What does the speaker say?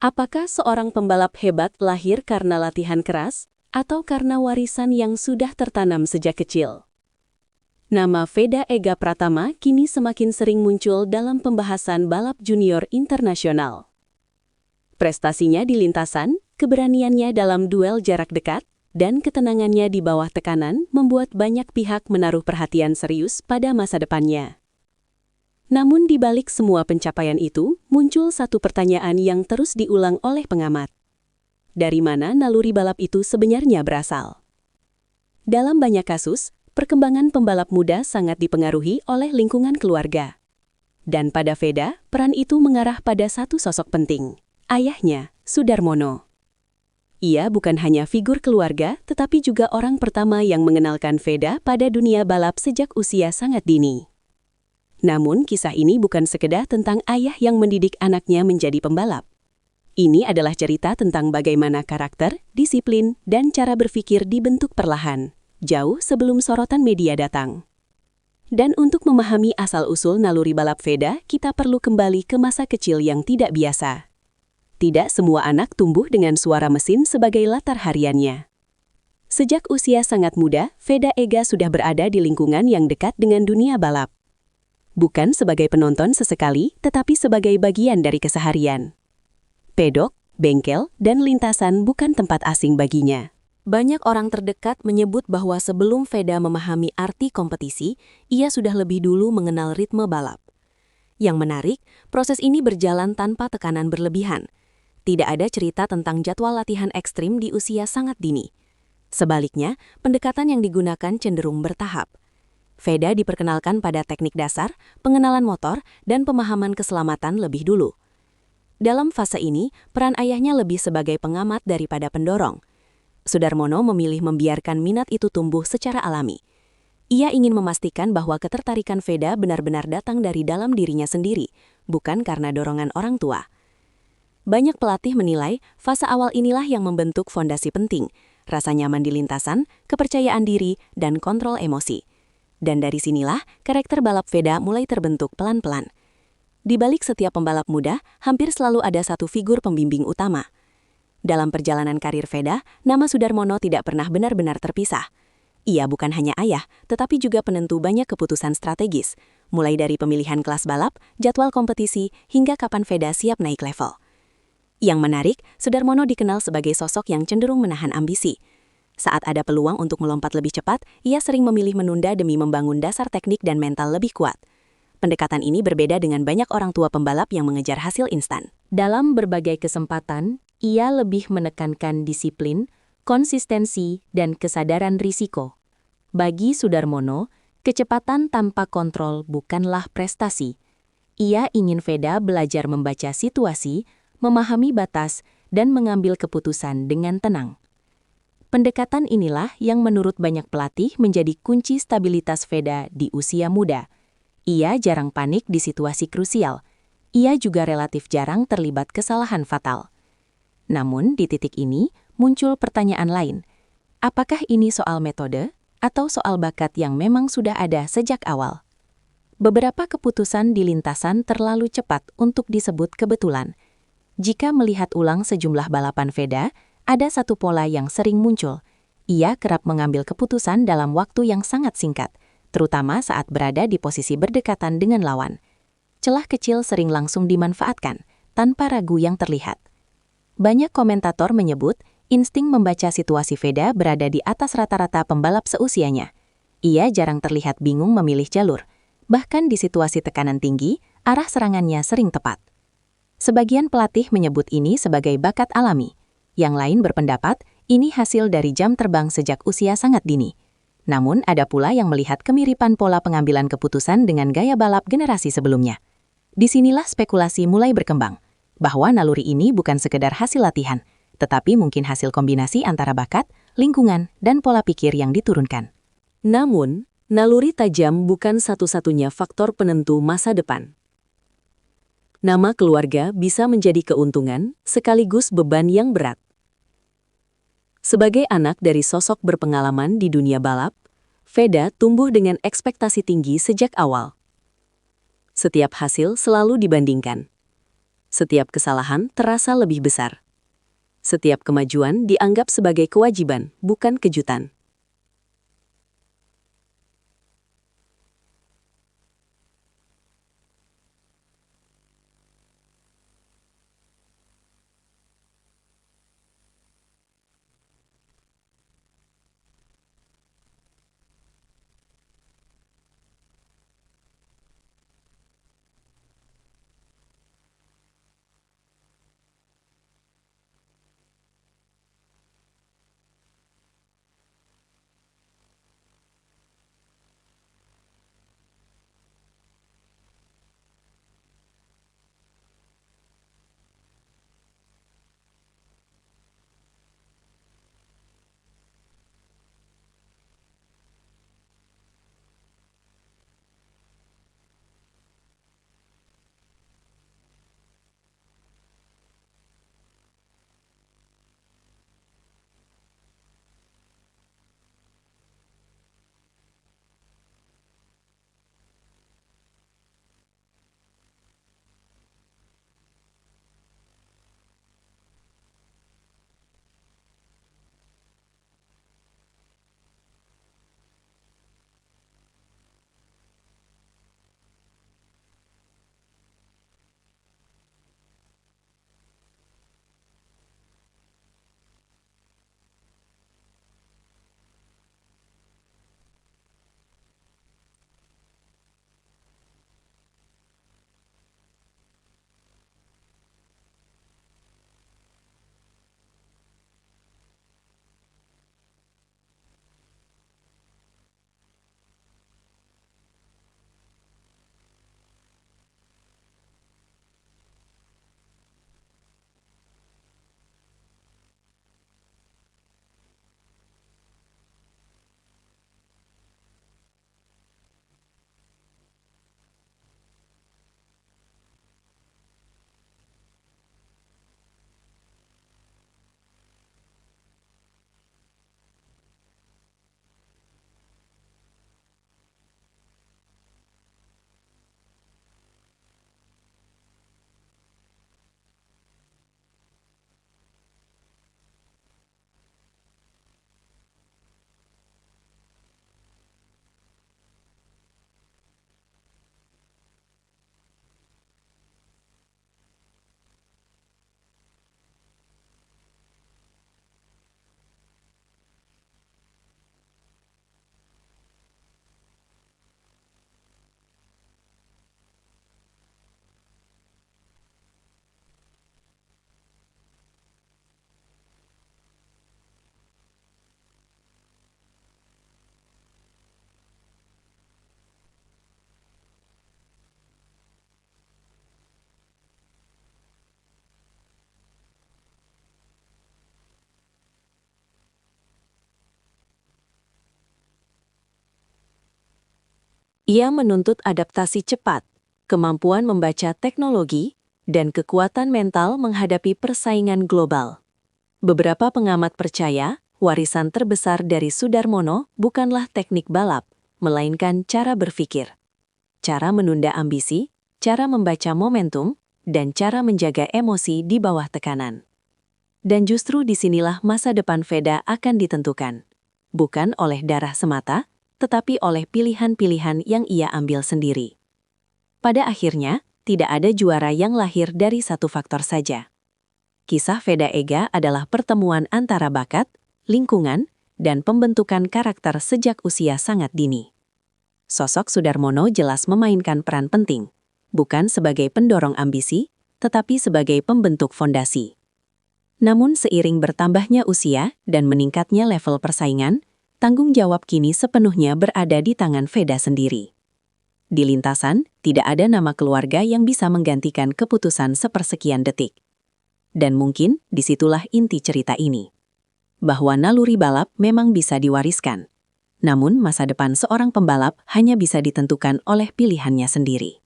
Apakah seorang pembalap hebat lahir karena latihan keras, atau karena warisan yang sudah tertanam sejak kecil? Nama Veda Ega Pratama kini semakin sering muncul dalam pembahasan balap junior internasional. Prestasinya di lintasan, keberaniannya dalam duel jarak dekat, dan ketenangannya di bawah tekanan membuat banyak pihak menaruh perhatian serius pada masa depannya. Namun di balik semua pencapaian itu, muncul satu pertanyaan yang terus diulang oleh pengamat. Dari mana naluri balap itu sebenarnya berasal? Dalam banyak kasus, perkembangan pembalap muda sangat dipengaruhi oleh lingkungan keluarga. Dan pada Veda, peran itu mengarah pada satu sosok penting, ayahnya, Sudarmono. Ia bukan hanya figur keluarga, tetapi juga orang pertama yang mengenalkan Veda pada dunia balap sejak usia sangat dini. Namun, kisah ini bukan sekedar tentang ayah yang mendidik anaknya menjadi pembalap. Ini adalah cerita tentang bagaimana karakter, disiplin, dan cara berpikir dibentuk perlahan, jauh sebelum sorotan media datang. Dan untuk memahami asal-usul naluri balap Veda, kita perlu kembali ke masa kecil yang tidak biasa. Tidak semua anak tumbuh dengan suara mesin sebagai latar hariannya. Sejak usia sangat muda, Veda Ega sudah berada di lingkungan yang dekat dengan dunia balap. Bukan sebagai penonton sesekali, tetapi sebagai bagian dari keseharian. Pedok, bengkel, dan lintasan bukan tempat asing baginya. Banyak orang terdekat menyebut bahwa sebelum Veda memahami arti kompetisi, ia sudah lebih dulu mengenal ritme balap. Yang menarik, proses ini berjalan tanpa tekanan berlebihan. Tidak ada cerita tentang jadwal latihan ekstrim di usia sangat dini. Sebaliknya, pendekatan yang digunakan cenderung bertahap. Veda diperkenalkan pada teknik dasar, pengenalan motor, dan pemahaman keselamatan lebih dulu. Dalam fase ini, peran ayahnya lebih sebagai pengamat daripada pendorong. Sudarmono memilih membiarkan minat itu tumbuh secara alami. Ia ingin memastikan bahwa ketertarikan Veda benar-benar datang dari dalam dirinya sendiri, bukan karena dorongan orang tua. Banyak pelatih menilai fase awal inilah yang membentuk fondasi penting, rasa nyaman di lintasan, kepercayaan diri, dan kontrol emosi. Dan dari sinilah, karakter balap Veda mulai terbentuk pelan-pelan. Di balik setiap pembalap muda, hampir selalu ada satu figur pembimbing utama. Dalam perjalanan karir Veda, nama Sudarmono tidak pernah benar-benar terpisah. Ia bukan hanya ayah, tetapi juga penentu banyak keputusan strategis, mulai dari pemilihan kelas balap, jadwal kompetisi, hingga kapan Veda siap naik level. Yang menarik, Sudarmono dikenal sebagai sosok yang cenderung menahan ambisi. Saat ada peluang untuk melompat lebih cepat, ia sering memilih menunda demi membangun dasar teknik dan mental lebih kuat. Pendekatan ini berbeda dengan banyak orang tua pembalap yang mengejar hasil instan. Dalam berbagai kesempatan, ia lebih menekankan disiplin, konsistensi, dan kesadaran risiko. Bagi Sudarmono, kecepatan tanpa kontrol bukanlah prestasi. Ia ingin Veda belajar membaca situasi, memahami batas, dan mengambil keputusan dengan tenang. Pendekatan inilah yang menurut banyak pelatih menjadi kunci stabilitas Veda di usia muda. Ia jarang panik di situasi krusial. Ia juga relatif jarang terlibat kesalahan fatal. Namun di titik ini muncul pertanyaan lain. Apakah ini soal metode atau soal bakat yang memang sudah ada sejak awal? Beberapa keputusan di lintasan terlalu cepat untuk disebut kebetulan. Jika melihat ulang sejumlah balapan Veda, ada satu pola yang sering muncul. Ia kerap mengambil keputusan dalam waktu yang sangat singkat, terutama saat berada di posisi berdekatan dengan lawan. Celah kecil sering langsung dimanfaatkan, tanpa ragu yang terlihat. Banyak komentator menyebut, insting membaca situasi Veda berada di atas rata-rata pembalap seusianya. Ia jarang terlihat bingung memilih jalur. Bahkan di situasi tekanan tinggi, arah serangannya sering tepat. Sebagian pelatih menyebut ini sebagai bakat alami. Yang lain berpendapat, ini hasil dari jam terbang sejak usia sangat dini. Namun ada pula yang melihat kemiripan pola pengambilan keputusan dengan gaya balap generasi sebelumnya. Disinilah spekulasi mulai berkembang, bahwa naluri ini bukan sekedar hasil latihan, tetapi mungkin hasil kombinasi antara bakat, lingkungan, dan pola pikir yang diturunkan. Namun, naluri tajam bukan satu-satunya faktor penentu masa depan. Nama keluarga bisa menjadi keuntungan sekaligus beban yang berat. Sebagai anak dari sosok berpengalaman di dunia balap, Veda tumbuh dengan ekspektasi tinggi sejak awal. Setiap hasil selalu dibandingkan. Setiap kesalahan terasa lebih besar. Setiap kemajuan dianggap sebagai kewajiban, bukan kejutan. Ia menuntut adaptasi cepat, kemampuan membaca teknologi, dan kekuatan mental menghadapi persaingan global. Beberapa pengamat percaya, warisan terbesar dari Sudarmono bukanlah teknik balap, melainkan cara berpikir. Cara menunda ambisi, cara membaca momentum, dan cara menjaga emosi di bawah tekanan. Dan justru disinilah masa depan Veda akan ditentukan. Bukan oleh darah semata, tetapi oleh pilihan-pilihan yang ia ambil sendiri. Pada akhirnya, tidak ada juara yang lahir dari satu faktor saja. Kisah Veda Ega adalah pertemuan antara bakat, lingkungan, dan pembentukan karakter sejak usia sangat dini. Sosok Sudarmono jelas memainkan peran penting, bukan sebagai pendorong ambisi, tetapi sebagai pembentuk fondasi. Namun seiring bertambahnya usia dan meningkatnya level persaingan, tanggung jawab kini sepenuhnya berada di tangan Veda sendiri. Di lintasan, tidak ada nama keluarga yang bisa menggantikan keputusan sepersekian detik. Dan mungkin disitulah inti cerita ini. Bahwa naluri balap memang bisa diwariskan. Namun masa depan seorang pembalap hanya bisa ditentukan oleh pilihannya sendiri.